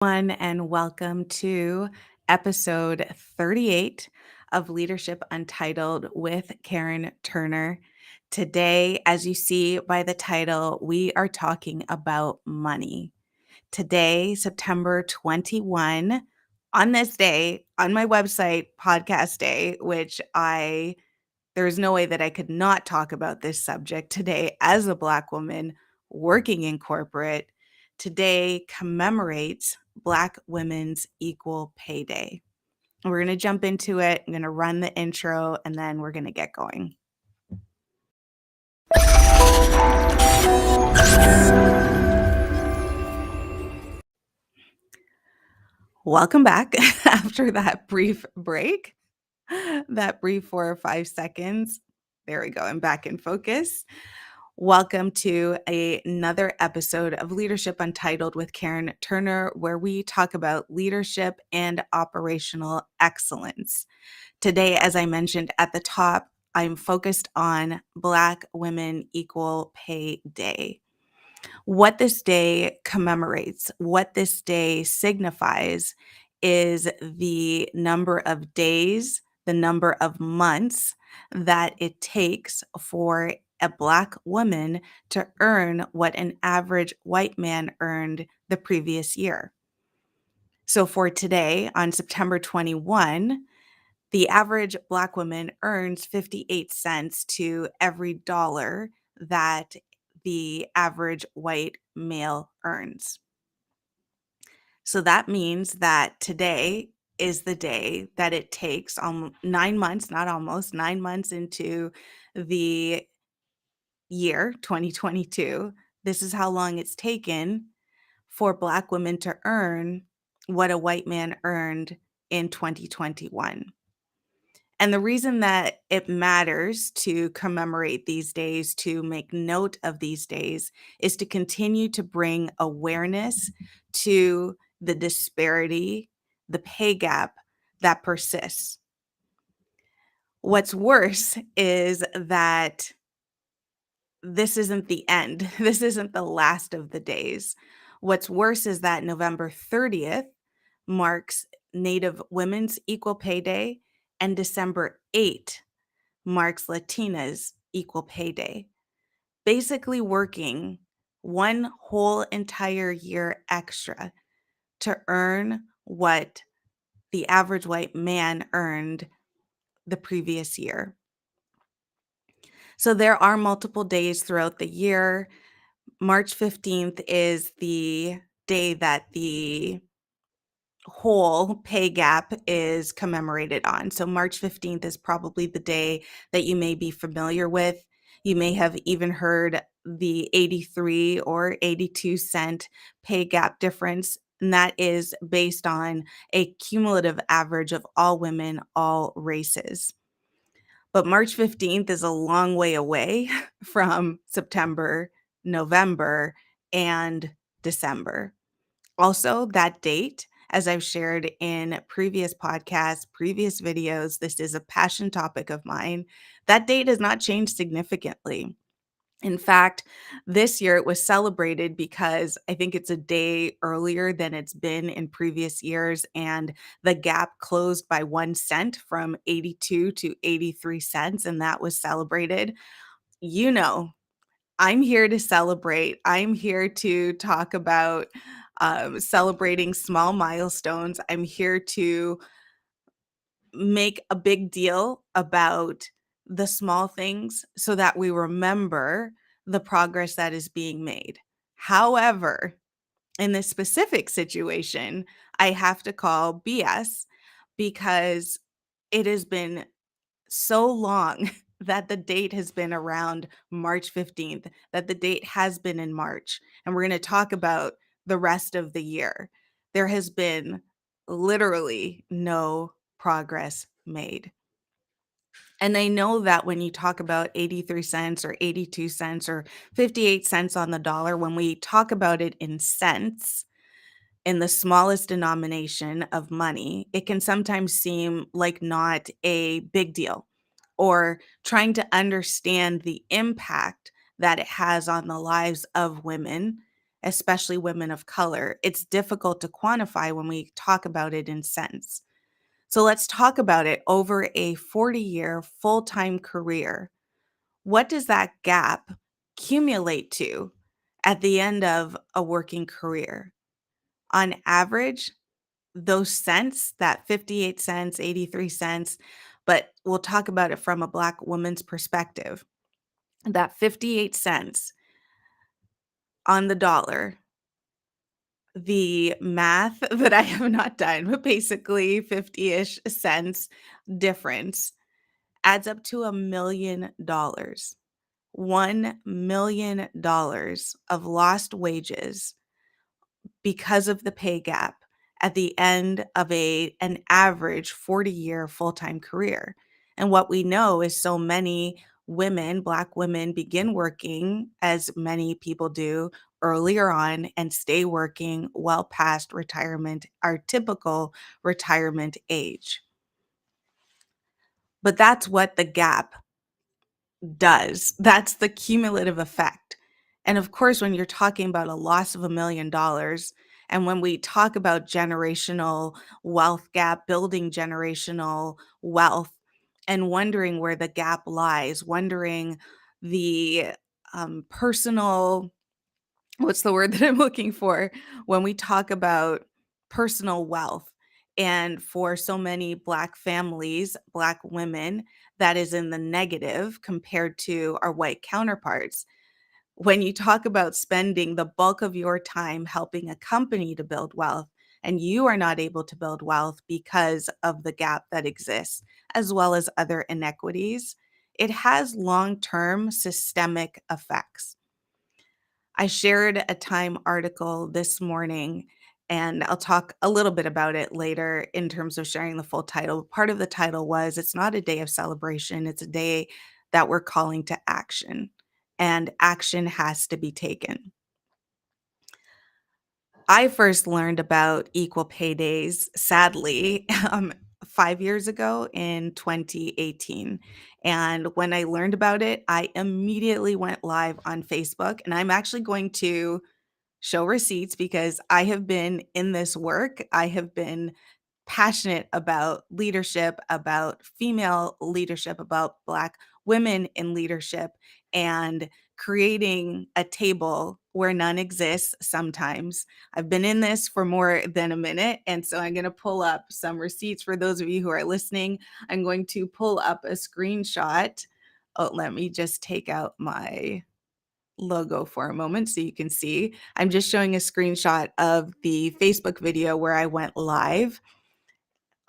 And welcome to episode 38 of Leadership Untitled with Kareen Turner. Today, as you see by the title, we are talking about money. Today, September 21, on this day, on my website, podcast day, there is no way that I could not talk about this subject today as a Black woman working in corporate. Today commemorates Black Women's Equal Pay Day. We're going to jump into it. I'm going to run the intro and then we're going to get going. Welcome back after that brief break, that brief 4 or 5 seconds. There we go. I'm back in focus. Welcome to another episode of Leadership Untitled with Kareen Turner, where we talk about leadership and operational excellence. Today, as I mentioned at the top, I'm focused on Black Women Equal Pay Day. What this day commemorates, what this day signifies is the number of days, the number of months that it takes for a Black woman to earn what an average white man earned the previous year. So for today, on September 21, the average Black woman earns 58 cents to every dollar that the average white male earns. So that means that today is the day that it takes 9 months, not almost, 9 months into the year 2022. This is how long it's taken for Black women to earn what a white man earned in 2021. And the reason that it matters to commemorate these days, to make note of these days, is to continue to bring awareness to the disparity, the pay gap that persists. What's worse is that this isn't the end. This isn't the last of the days. What's worse is that November 30th marks Native Women's Equal Pay Day, and December 8th marks Latinas Equal Pay Day. Basically working one whole entire year extra to earn what the average white man earned the previous year. So there are multiple days throughout the year. March 15th is the day that the whole pay gap is commemorated on. So March 15th is probably the day that you may be familiar with. You may have even heard the 83 or 82 cent pay gap difference, and that is based on a cumulative average of all women, all races. But March 15th is a long way away from September, November, and December. Also, that date, as I've shared in previous podcasts, previous videos, this is a passion topic of mine. That date has not changed significantly. In fact, this year it was celebrated because I think it's a day earlier than it's been in previous years, and the gap closed by 1 cent from 82 to 83 cents, and that was celebrated. You know, I'm here to celebrate. I'm here to talk about celebrating small milestones. I'm here to make a big deal about the small things so that we remember the progress that is being made. However, in this specific situation, I have to call BS because it has been so long that the date has been around March 15th, that the date has been in March. And we're going to talk about the rest of the year. There has been literally no progress made. And I know that when you talk about 83 cents or 82 cents or 58 cents on the dollar, when we talk about it in cents, in the smallest denomination of money, it can sometimes seem like not a big deal, or trying to understand the impact that it has on the lives of women especially women of color. It's difficult to quantify when we talk about it in cents. So let's talk about it over a 40-year full-time career. What does that gap accumulate to at the end of a working career? On average, those cents, that 58 cents, 83 cents, but we'll talk about it from a Black woman's perspective. That 58 cents on the dollar, the math that I have not done, but basically 50-ish cents difference adds up to $1 million. $1 million of lost wages because of the pay gap at the end of an average 40-year full-time career. And what we know is so many women, Black women, begin working, as many people do, earlier on and stay working well past retirement, our typical retirement age. But that's what the gap does. That's the cumulative effect. And of course, when you're talking about a loss of $1 million, and when we talk about generational wealth gap, building generational wealth, and wondering where the gap lies, wondering the personal, what's the word that I'm looking for? When we talk about personal wealth, and for so many Black families, Black women, that is in the negative compared to our white counterparts. When you talk about spending the bulk of your time helping a company to build wealth, and you are not able to build wealth because of the gap that exists, as well as other inequities, it has long term systemic effects. I shared a Time article this morning, and I'll talk a little bit about it later in terms of sharing the full title. Part of the title was It's not a day of celebration, it's a day that we're calling to action, and action has to be taken. I first learned about equal pay days, sadly, 5 years ago in 2018. And when I learned about it, I immediately went live on Facebook. And I'm actually going to show receipts because I have been in this work. I have been passionate about leadership, about female leadership, about Black women in leadership, and creating a table where none exists sometimes. I've been in this for more than a minute. And so I'm going to pull up some receipts for those of you who are listening. I'm going to pull up a screenshot. Oh, let me just take out my logo for a moment so you can see. I'm just showing a screenshot of the Facebook video where I went live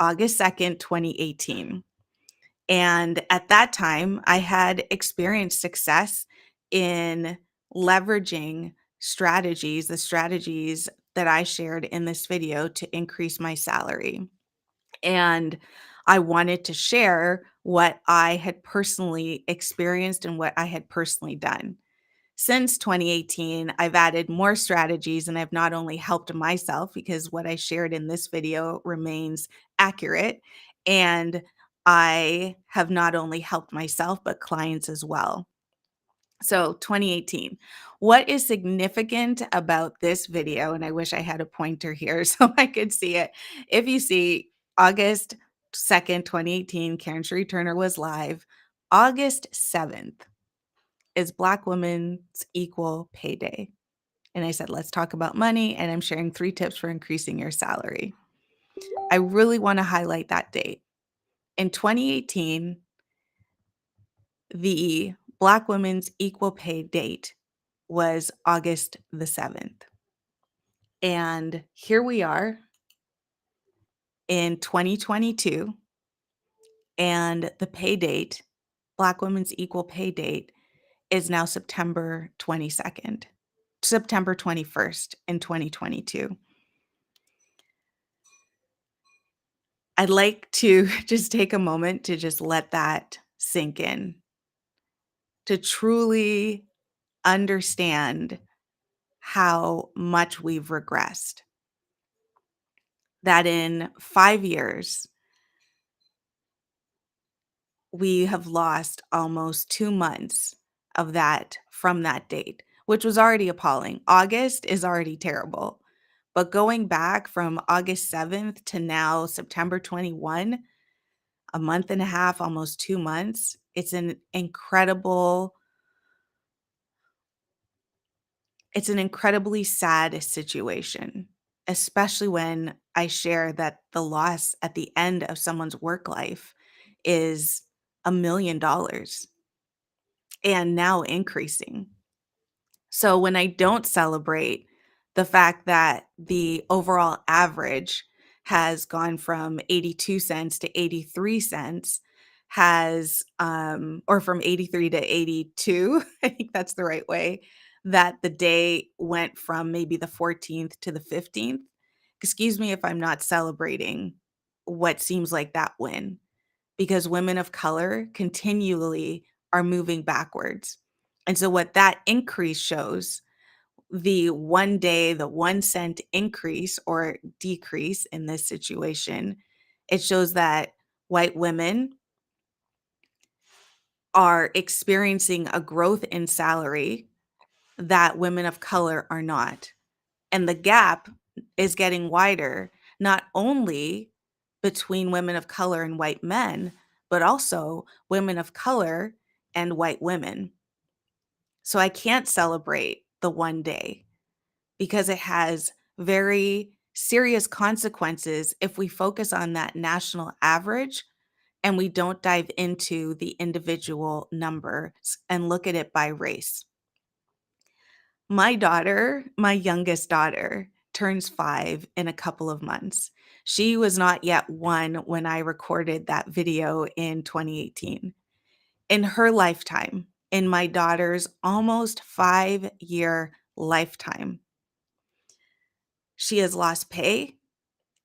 August 2nd, 2018. And at that time, I had experienced success in leveraging strategies, the strategies that I shared in this video to increase my salary. And I wanted to share what I had personally experienced and what I had personally done. Since 2018, I've added more strategies, and I've not only helped myself because what I shared in this video remains accurate, and I have not only helped myself, but clients as well. So 2018, what is significant about this video? And I wish I had a pointer here so I could see it. If you see August 2nd, 2018, Kareen Turner was live. August 7th, is Black Women's Equal Pay Day. And I said, let's talk about money. And I'm sharing 3 tips for increasing your salary. I really want to highlight that date. In 2018, the Black Women's Equal Pay date was August the 7th. And here we are in 2022, and the pay date, Black Women's Equal Pay date, is now September 22nd, September 21st in 2022. I'd like to just take a moment to just let that sink in, to truly understand how much we've regressed. That in 5 years, we have lost almost 2 months of that from that date, which was already appalling. August is already terrible. But going back from August 7th to now September 21, a month and a half, almost 2 months, it's an incredibly sad situation, especially when I share that the loss at the end of someone's work life is $1 million and now increasing. So when I don't celebrate the fact that the overall average has gone from 82 cents to 83 cents, or from 83 to 82, I think that's the right way, that the day went from maybe the 14th to the 15th. Excuse me if I'm not celebrating what seems like that win, because women of color continually are moving backwards. And so what that increase shows, the one day, the 1 cent increase or decrease in this situation, it shows that white women are experiencing a growth in salary that women of color are not. And the gap is getting wider, not only between women of color and white men, but also women of color and white women. So I can't celebrate the one day because it has very serious consequences if we focus on that national average and we don't dive into the individual numbers and look at it by race. My daughter, my youngest daughter, turns 5 in a couple of months. She was not yet 1 when I recorded that video in 2018. In her lifetime, in my daughter's almost 5-year lifetime, she has lost pay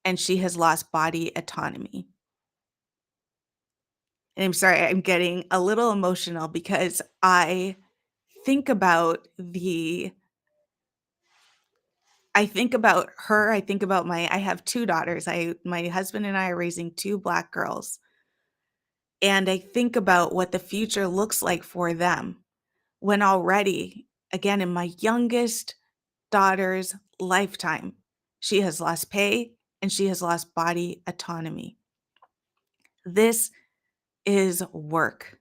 and she has lost body autonomy. And I'm sorry, I'm getting a little emotional because think about the I think about her, I think about I have 2 daughters. My husband and I are raising 2 Black girls, and I think about what the future looks like for them when already, again, in my youngest daughter's lifetime, she has lost pay and she has lost body autonomy. This is work.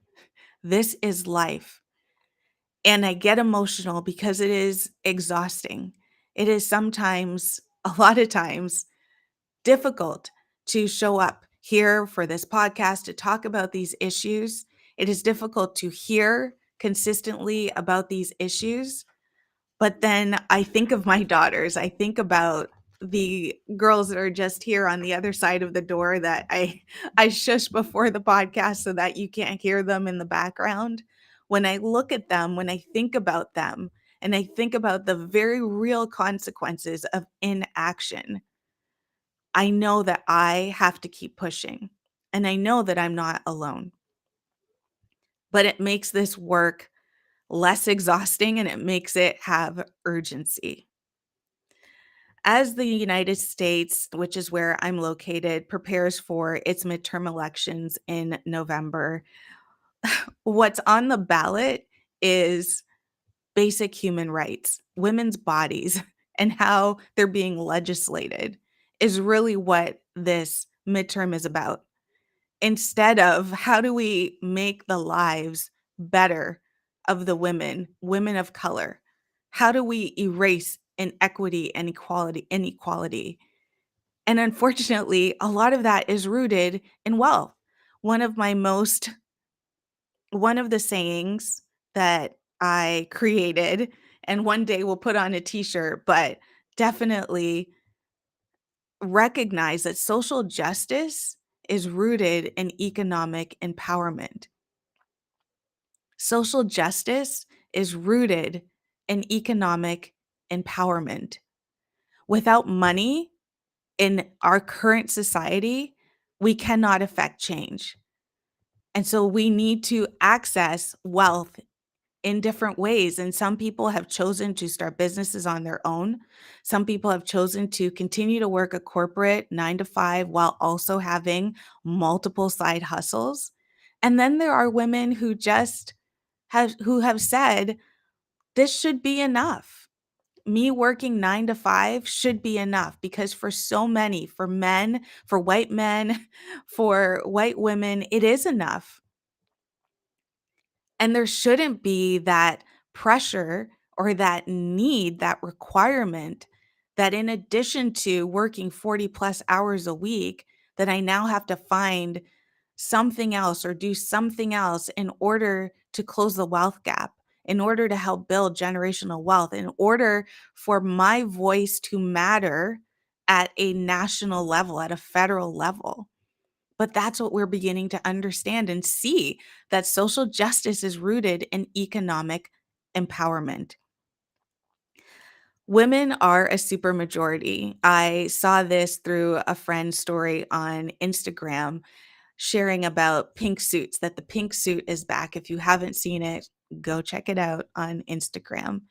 This is life. And I get emotional because it is exhausting. It is sometimes, a lot of times, difficult to show up here for this podcast to talk about these issues. It is difficult to hear consistently about these issues. But then I think of my daughters. I think about the girls that are just here on the other side of the door that I shush before the podcast so that you can't hear them in the background. When I look at them, when I think about them, and I think about the very real consequences of inaction, I know that I have to keep pushing. And I know that I'm not alone. But it makes this work less exhausting and it makes it have urgency. As the United States, which is where I'm located, prepares for its midterm elections in November, what's on the ballot is basic human rights, women's bodies, and how they're being legislated is really what this midterm is about. Instead of how do we make the lives better of the women of color? How do we erase inequity and inequality? And unfortunately, a lot of that is rooted in wealth. One of my most one of the sayings that I created and one day we'll put on a t-shirt, but definitely recognize that social justice is rooted in economic empowerment. Social justice is rooted in economic empowerment. Without money in our current society, we cannot affect change. And so we need to access wealth in different ways. And some people have chosen to start businesses on their own. Some people have chosen to continue to work a corporate 9 to 5 while also having multiple side hustles. And then there are women who have said, This should be enough. Me working 9 to 5 should be enough because for so many, for men, for white men, for white women, it is enough. And there shouldn't be that pressure or that need, that requirement that in addition to working 40 plus hours a week, that I now have to find something else or do something else in order to close the wealth gap, in order to help build generational wealth, in order for my voice to matter at a national level, at a federal level. But that's what we're beginning to understand and see, that social justice is rooted in economic empowerment. Women are a supermajority. I saw this through a friend's story on Instagram sharing about pink suits, that the pink suit is back. If you haven't seen it, go check it out on Instagram.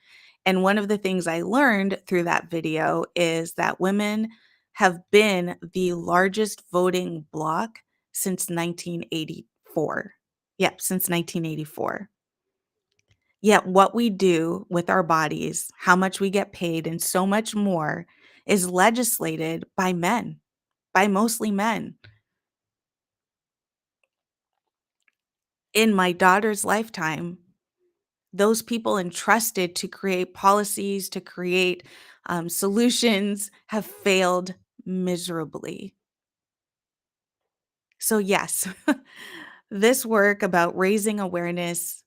And one of the things I learned through that video is that women have been the largest voting bloc since 1984. Yep, since 1984. Yet what we do with our bodies, how much we get paid, and so much more is legislated by men, by mostly men. In my daughter's lifetime, those people entrusted to create policies, to create solutions, have failed miserably. So, yes, this work about raising awareness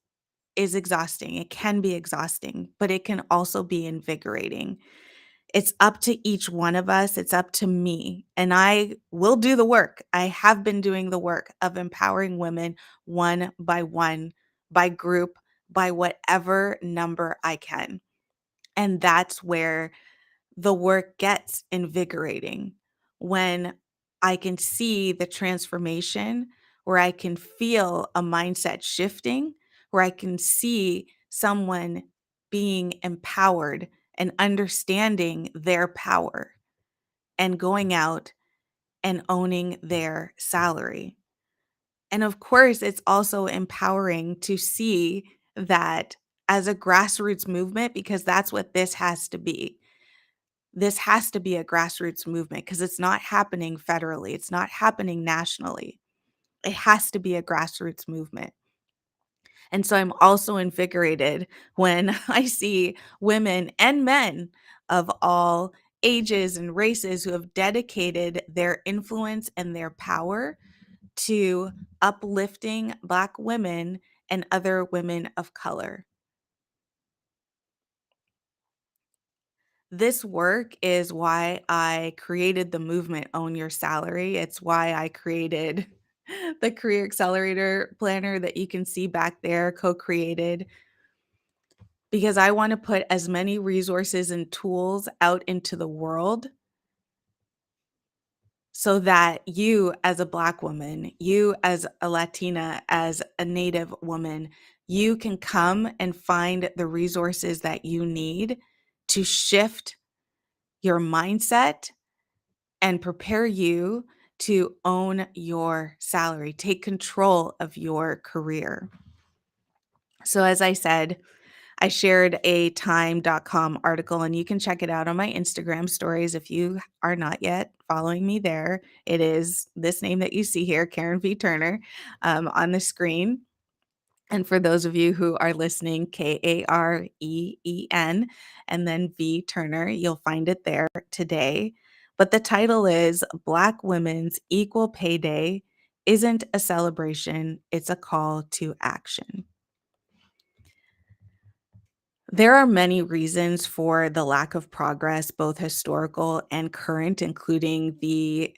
is exhausting. It can be exhausting, but it can also be invigorating. It's up to each one of us. It's up to me. And I will do the work. I have been doing the work of empowering women one, by group, by whatever number I can. And that's where the work gets invigorating, when I can see the transformation, where I can feel a mindset shifting, where I can see someone being empowered and understanding their power and going out and owning their salary. And of course, it's also empowering to see that as a grassroots movement, because that's what this has to be. This has to be a grassroots movement because it's not happening federally, it's not happening nationally. It has to be a grassroots movement. And so I'm also invigorated when I see women and men of all ages and races who have dedicated their influence and their power to uplifting Black women and other women of color. This work is why I created the movement Own Your Salary. It's why I created the Career Accelerator Planner that you can see back there, co-created, because I want to put as many resources and tools out into the world so that you as a Black woman, you as a Latina, as a Native woman, you can come and find the resources that you need to shift your mindset and prepare you to own your salary, take control of your career. So, as I said, I shared a time.com article, and you can check it out on my Instagram stories if you are not yet following me there. It is this name that you see here, Karen V. Turner, on the screen. And for those of you who are listening, Kareen, and then V. Turner, you'll find it there today. But the title is Black Women's Equal Pay Day Isn't a Celebration, It's a Call to Action. There are many reasons for the lack of progress, both historical and current, including the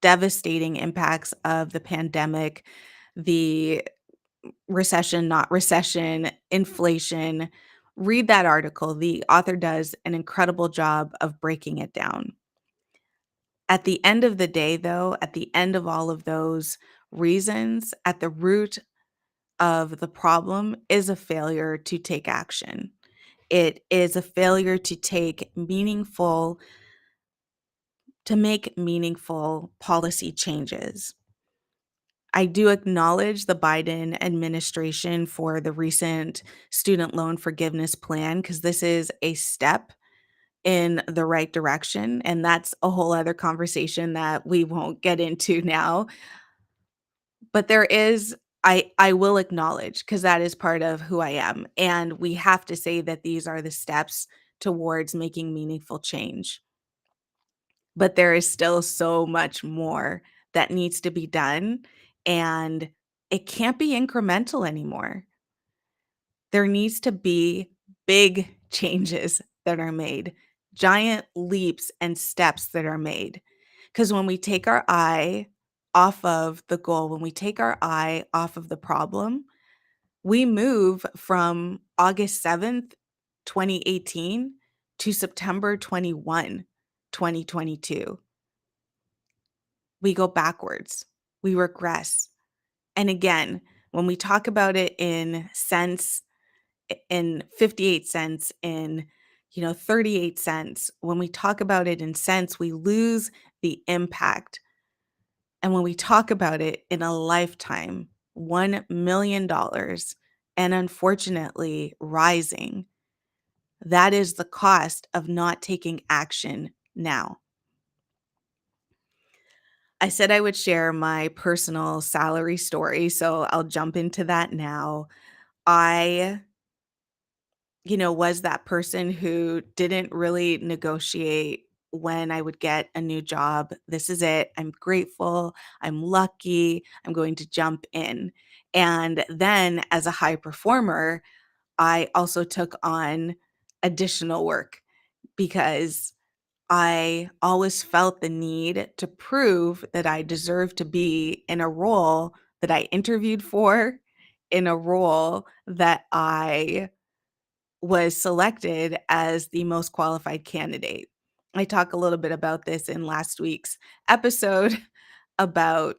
devastating impacts of the pandemic, the recession, not recession, inflation. Read that article. The author does an incredible job of breaking it down. At the end of the day, though, at the end of all of those reasons, at the root of the problem is a failure to take action. It is a failure to make meaningful policy changes. I do acknowledge the Biden administration for the recent student loan forgiveness plan because this is a step in the right direction, and that's a whole other conversation that we won't get into now. But there is I will acknowledge because that is part of who I am, and we have to say that these are the steps towards making meaningful change. But there is still so much more that needs to be done, and it can't be incremental anymore. There needs to be big changes that are made, giant leaps and steps that are made. Because when we take our eye off of the goal, when we take our eye off of the problem, we move from August 7th, 2018 to September 21, 2022. We go backwards, we regress. And again, when we talk about it in cents, in 58 cents, in 38 cents, when we talk about it in cents, we lose the impact. And when we talk about it in a lifetime, $1 million, and unfortunately rising, that is the cost of not taking action now. I said I would share my personal salary story, so I'll jump into that now. I, was that person who didn't really negotiate when I would get a new job. This is it. I'm grateful. I'm lucky. I'm going to jump in. And then as a high performer, I also took on additional work because I always felt the need to prove that I deserved to be in a role that I interviewed for, in a role that I was selected as the most qualified candidate. I talk a little bit about this in last week's episode about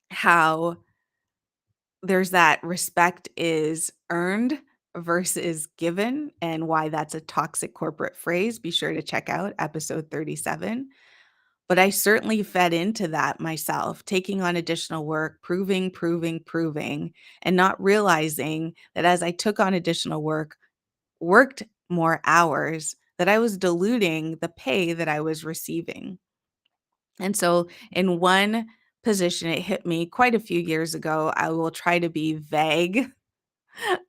how there's that respect is earned versus given and why that's a toxic corporate phrase. Be sure to check out episode 37. But I certainly fed into that myself, taking on additional work, proving, and not realizing that as I took on additional work, worked more hours, that I was diluting the pay that I was receiving. And so, in one position, it hit me quite a few years ago. I will try to be vague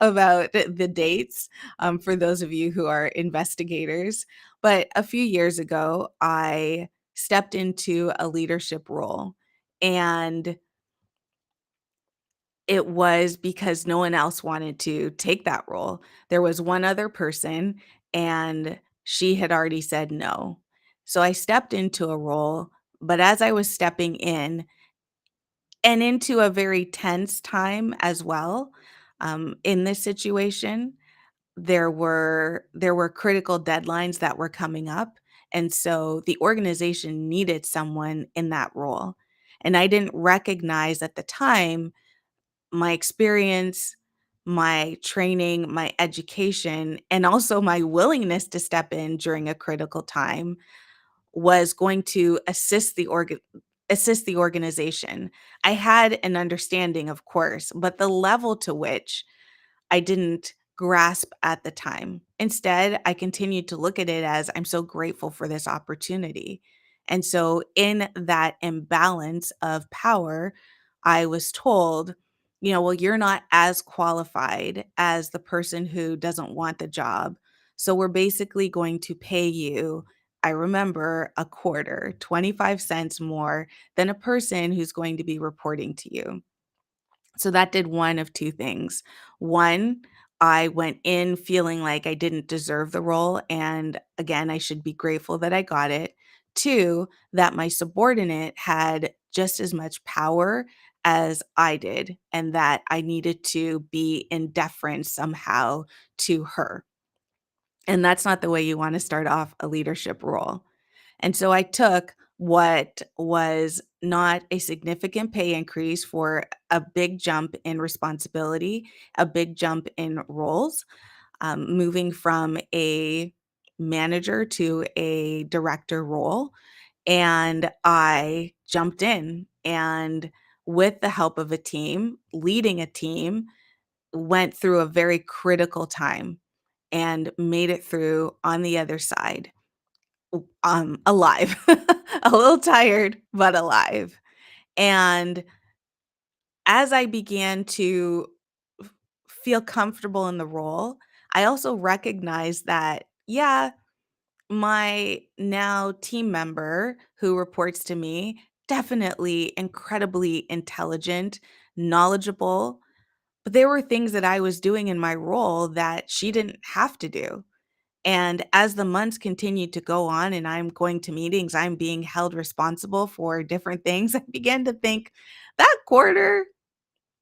about the dates for those of you who are investigators. But a few years ago, I stepped into a leadership role. And it was because no one else wanted to take that role. There was one other person, and she had already said no. So I stepped into a role, but as I was stepping in and into a very tense time as well, in this situation, there were critical deadlines that were coming up, and so the organization needed someone in that role. And I didn't recognize at the time my experience, my training, my education, and also my willingness to step in during a critical time was going to assist the organization. I had an understanding, of course, but the level to which I didn't grasp at the time. Instead, I continued to look at it as I'm so grateful for this opportunity. And so, in that imbalance of power, I was told, well, you're not as qualified as the person who doesn't want the job. So, we're basically going to pay you. I remember a quarter, 25 cents more than a person who's going to be reporting to you. So that did one of two things. One, I went in feeling like I didn't deserve the role. And again, I should be grateful that I got it. Two, that my subordinate had just as much power as I did, and that I needed to be in deference somehow to her. And that's not the way you want to start off a leadership role. And so I took what was not a significant pay increase for a big jump in responsibility, a big jump in roles, moving from a manager to a director role. And I jumped in. And with the help of a team, leading a team, went through a very critical time and made it through on the other side, alive, a little tired, but alive. And as I began to f- feel comfortable in the role, I also recognized that, yeah, my now team member who reports to me, definitely incredibly intelligent, knowledgeable, but there were things that I was doing in my role that she didn't have to do. And as the months continued to go on and I'm going to meetings, I'm being held responsible for different things, I began to think that quarter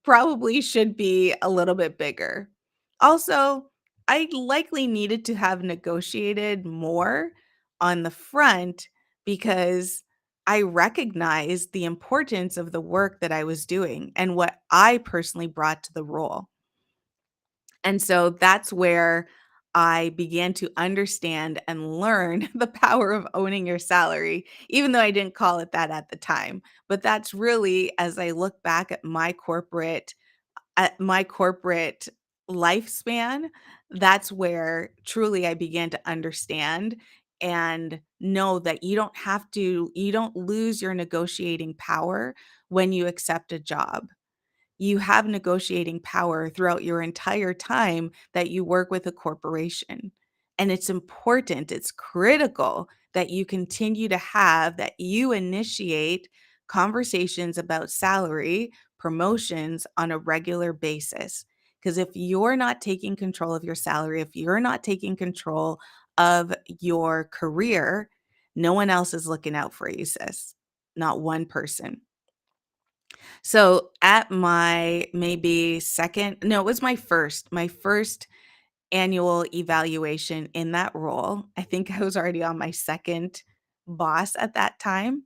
probably should be a little bit bigger. Also, I likely needed to have negotiated more on the front because I recognized the importance of the work that I was doing and what I personally brought to the role. And so that's where I began to understand and learn the power of owning your salary, even though I didn't call it that at the time. But that's really, as I look back at my corporate lifespan, that's where truly I began to understand and know that you don't lose your negotiating power when you accept a job. You have negotiating power throughout your entire time that you work with a corporation. And it's important, it's critical that you continue to have, that you initiate conversations about salary, promotions on a regular basis. Because if you're not taking control of your salary, if you're not taking control of your career, no one else is looking out for you, sis. Not one person. So at my maybe second, no, it was my first annual evaluation in that role. I think I was already on my second boss at that time.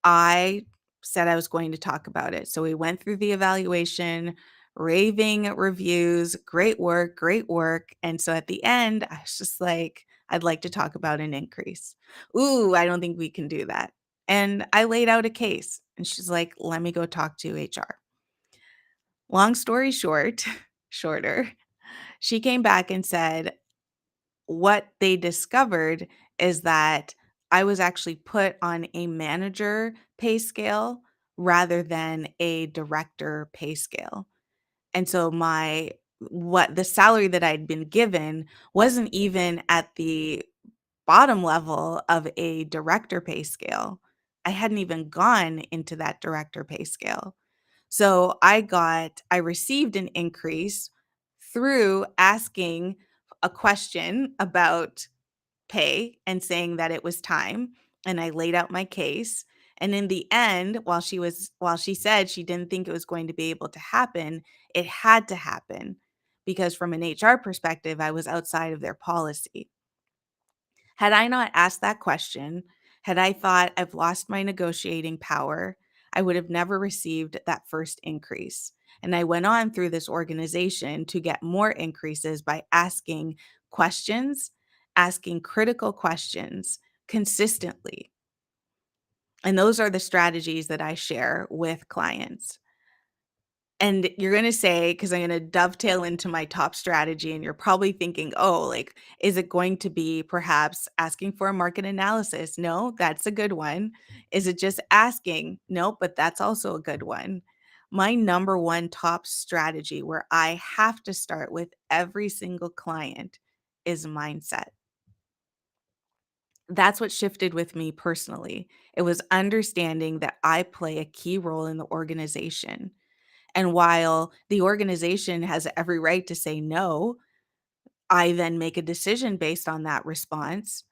I said I was going to talk about it. So we went through the evaluation, raving reviews, great work, great work. And so at the end, I was just like, I'd like to talk about an increase. Ooh, I don't think we can do that. And I laid out a case and she's like, let me go talk to HR. Long story short, shorter, she came back and said, what they discovered is that I was actually put on a manager pay scale rather than a director pay scale. And so what the salary that I'd been given wasn't even at the bottom level of a director pay scale. I hadn't even gone into that director pay scale. So I received an increase through asking a question about pay and saying that it was time, and I laid out my case. And in the end, while she said she didn't think it was going to be able to happen, it had to happen because from an HR perspective, I was outside of their policy. Had I not asked that question, had I thought I've lost my negotiating power, I would have never received that first increase. And I went on through this organization to get more increases by asking critical questions consistently. And those are the strategies that I share with clients. And you're gonna say, because I'm gonna dovetail into my top strategy, and you're probably thinking, "Oh, like, is it going to be perhaps asking for a market analysis?" No, that's a good one. Is it just asking? Nope, but that's also a good one. My number one top strategy where I have to start with every single client is mindset. That's what shifted with me personally. It was understanding that I play a key role in the organization. And while the organization has every right to say no, I then make a decision based on that response,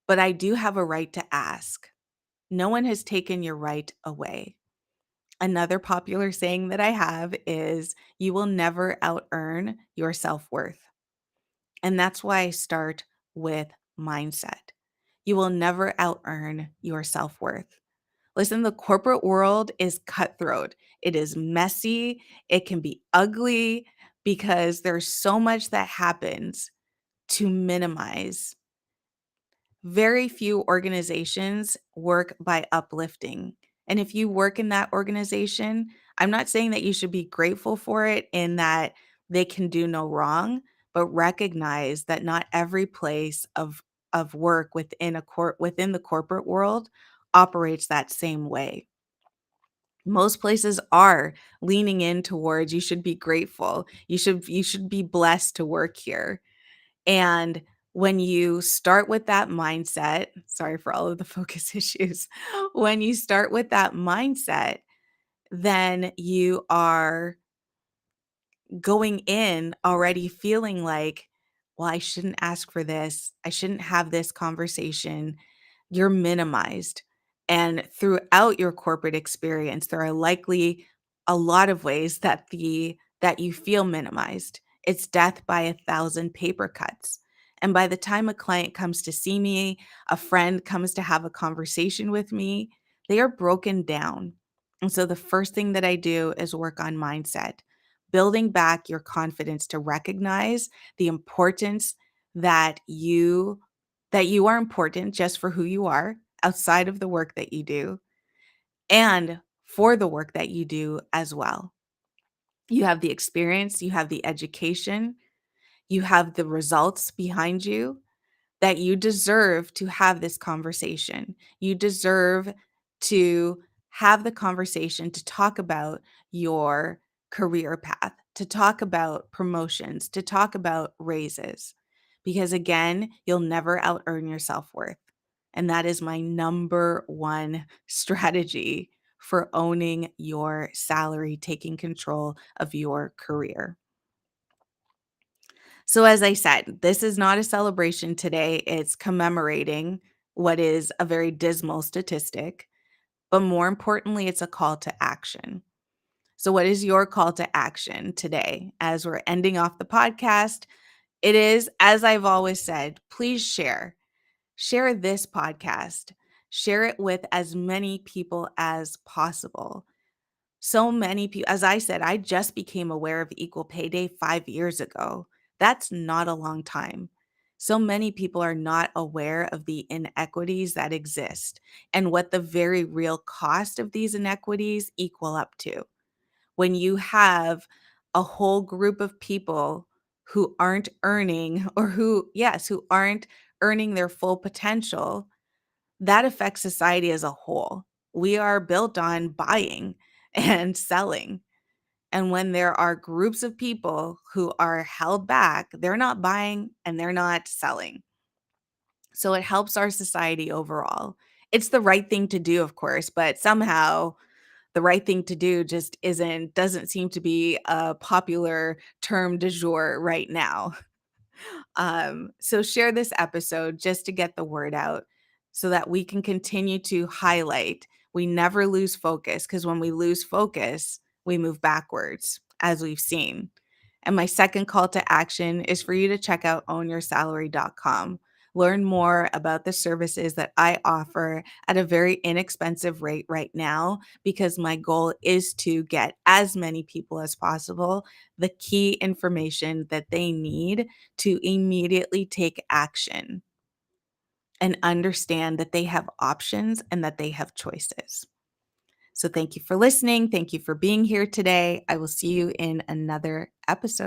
but I do have a right to ask. No one has taken your right away. Another popular saying that I have is you will never out earn your self worth. And that's why I start with mindset. You will never out earn your self worth. Listen, the corporate world is cutthroat. It is messy. It can be ugly because there's so much that happens to minimize. Very few organizations work by uplifting. And if you work in that organization, I'm not saying that you should be grateful for it in that they can do no wrong, but recognize that not every place of work within the corporate world operates that same way. Most places are leaning in towards you should be grateful. You should be blessed to work here. And when you start with that mindset, sorry for all of the focus issues. When you start with that mindset, then you are going in already feeling like, well, I shouldn't ask for this. I shouldn't have this conversation. You're minimized. And throughout your corporate experience, there are likely a lot of ways that you feel minimized. It's death by a thousand paper cuts. And by the time a client comes to see me, a friend comes to have a conversation with me, they are broken down. And so the first thing that I do is work on mindset, building back your confidence to recognize the importance that you are important just for who you are outside of the work that you do and for the work that you do as well. You have the experience, you have the education, you have the results behind you that you deserve to have this conversation. You deserve to have the conversation to talk about your career path, to talk about promotions, to talk about raises. Because again, you'll never out earn your self worth. And that is my number one strategy for owning your salary, taking control of your career. So, as I said, this is not a celebration today. It's commemorating what is a very dismal statistic, but more importantly, it's a call to action. So, what is your call to action today as we're ending off the podcast? It is, as I've always said, please share. Share this podcast. Share it with as many people as possible. So many people, as I said, I just became aware of equal pay day 5 years ago. That's not a long time. So many people are not aware of the inequities that exist and what the very real cost of these inequities equal up to. When you have a whole group of people who aren't earning or who aren't earning their full potential, that affects society as a whole. We are built on buying and selling. And when there are groups of people who are held back, they're not buying and they're not selling. So it helps our society overall. It's the right thing to do, of course, but somehow the right thing to do just doesn't seem to be a popular term du jour right now. So share this episode just to get the word out so that we can continue to highlight. We never lose focus because when we lose focus, we move backwards, as we've seen. And my second call to action is for you to check out ownyoursalary.com. Learn more about the services that I offer at a very inexpensive rate right now, because my goal is to get as many people as possible the key information that they need to immediately take action and understand that they have options and that they have choices. So, thank you for listening. Thank you for being here today. I will see you in another episode.